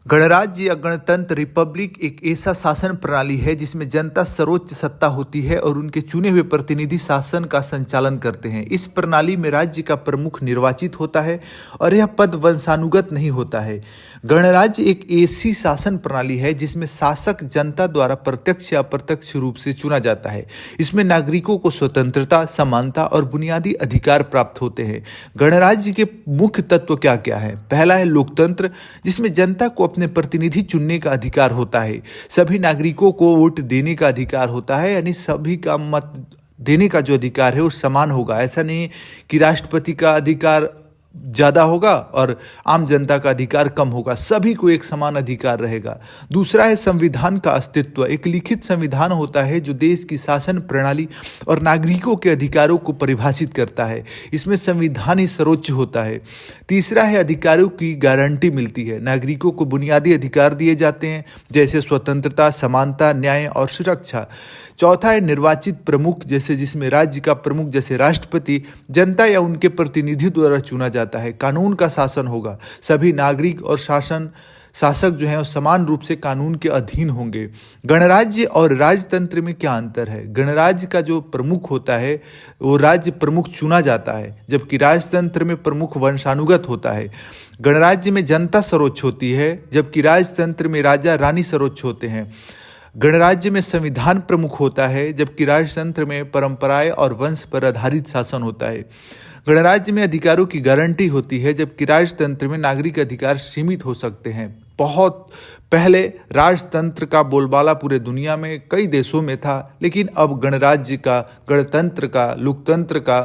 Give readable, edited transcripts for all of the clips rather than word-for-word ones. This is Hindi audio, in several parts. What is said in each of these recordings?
गणराज्य या गणतंत्र रिपब्लिक एक ऐसा शासन प्रणाली है जिसमें जनता सर्वोच्च सत्ता होती है और उनके चुने हुए प्रतिनिधि शासन का संचालन करते हैं। इस प्रणाली में राज्य का प्रमुख निर्वाचित होता है और यह पद वंशानुगत नहीं होता है। गणराज्य एक ऐसी शासन प्रणाली है जिसमें शासक जनता द्वारा प्रत्यक्ष या अप्रत्यक्ष रूप से चुना जाता है। इसमें नागरिकों को स्वतंत्रता, समानता और बुनियादी अधिकार प्राप्त होते हैं। गणराज्य के मुख्य तत्व क्या क्या है? पहला है लोकतंत्र, जिसमें जनता को अपने प्रतिनिधि चुनने का अधिकार होता है। सभी नागरिकों को वोट देने का अधिकार होता है, यानी सभी का मत देने का जो अधिकार है वो समान होगा। ऐसा नहीं कि राष्ट्रपति का अधिकार ज़्यादा होगा और आम जनता का अधिकार कम होगा, सभी को एक समान अधिकार रहेगा। दूसरा है संविधान का अस्तित्व। एक लिखित संविधान होता है जो देश की शासन प्रणाली और नागरिकों के अधिकारों को परिभाषित करता है। इसमें संविधान ही सर्वोच्च होता है। तीसरा है अधिकारों की गारंटी मिलती है। नागरिकों को बुनियादी अधिकार दिए जाते हैं, जैसे स्वतंत्रता, समानता, न्याय और सुरक्षा। चौथा है निर्वाचित प्रमुख, जैसे जिसमें राज्य का प्रमुख जैसे राष्ट्रपति जनता या उनके प्रतिनिधि द्वारा चुना जाता है। कानून का शासन होगा। सभी नागरिक और शासक जो है वो समान रूप से कानून के अधीन होंगे। गणराज्य और राजतंत्र में क्या अंतर है? गणराज्य का जो प्रमुख होता है वो राज्य प्रमुख चुना जाता है, जबकि राजतंत्र में प्रमुख वंशानुगत होता है। गणराज्य में जनता सर्वोच्च होती है, जबकि राजतंत्र में राजा रानी सर्वोच्च होते हैं। गणराज्य में संविधान प्रमुख होता है, जबकि राजतंत्र में परंपराएं और वंश पर आधारित शासन होता है। गणराज्य में अधिकारों की गारंटी होती है, जबकि राजतंत्र में नागरिक अधिकार सीमित हो सकते हैं। बहुत पहले राजतंत्र का बोलबाला पूरे दुनिया में कई देशों में था, लेकिन अब गणराज्य का, गणतंत्र का, लोकतंत्र का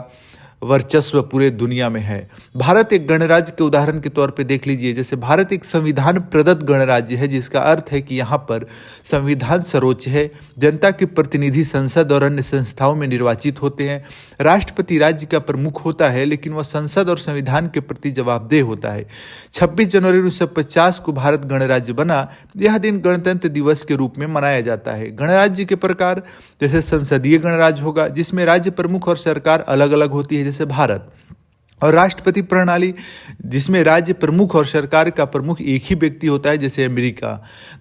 वर्चस्व पूरे दुनिया में है। भारत एक गणराज्य के उदाहरण के तौर पे देख लीजिए। जैसे भारत एक संविधान प्रदत्त गणराज्य है, जिसका अर्थ है कि यहाँ पर संविधान सर्वोच्च है। जनता के प्रतिनिधि संसद और अन्य संस्थाओं में निर्वाचित होते हैं। राष्ट्रपति राज्य का प्रमुख होता है, लेकिन वह संसद और संविधान के प्रति जवाबदेह होता है। 26 जनवरी 1950 को भारत गणराज्य बना। यह दिन गणतंत्र दिवस के रूप में मनाया जाता है। गणराज्य के प्रकार, जैसे संसदीय गणराज्य होगा, जिसमें राज्य प्रमुख और सरकार अलग अलग होती है, जैसे भारत। और राष्ट्रपति प्रणाली, जिसमें राज्य प्रमुख और सरकार का प्रमुख एक ही व्यक्ति होता है, जैसे अमेरिका।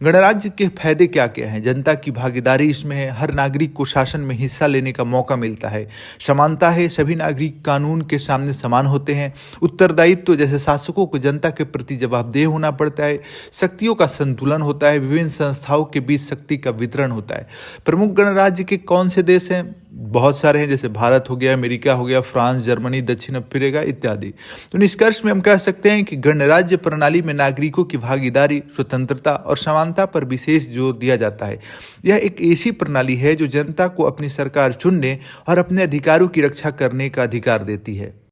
गणराज्य के फायदे क्या क्या हैं? जनता की भागीदारी इसमें है। हर नागरिक को शासन में हिस्सा लेने का मौका मिलता है। समानता है, सभी नागरिक कानून के सामने समान होते हैं। उत्तरदायित्व, जैसे शासकों को जनता के प्रति जवाबदेह होना पड़ता है। शक्तियों का संतुलन होता है। विभिन्न संस्थाओं के बीच शक्ति का वितरण होता है। प्रमुख गणराज्य के कौन से देश हैं? बहुत सारे हैं, जैसे भारत हो गया, अमेरिका हो गया, फ्रांस, जर्मनी, दक्षिण अफ्रीका इत्यादि। तो निष्कर्ष में हम कह सकते हैं कि गणराज्य प्रणाली में नागरिकों की भागीदारी, स्वतंत्रता और समानता पर विशेष जोर दिया जाता है। यह एक ऐसी प्रणाली है जो जनता को अपनी सरकार चुनने और अपने अधिकारों की रक्षा करने का अधिकार देती है।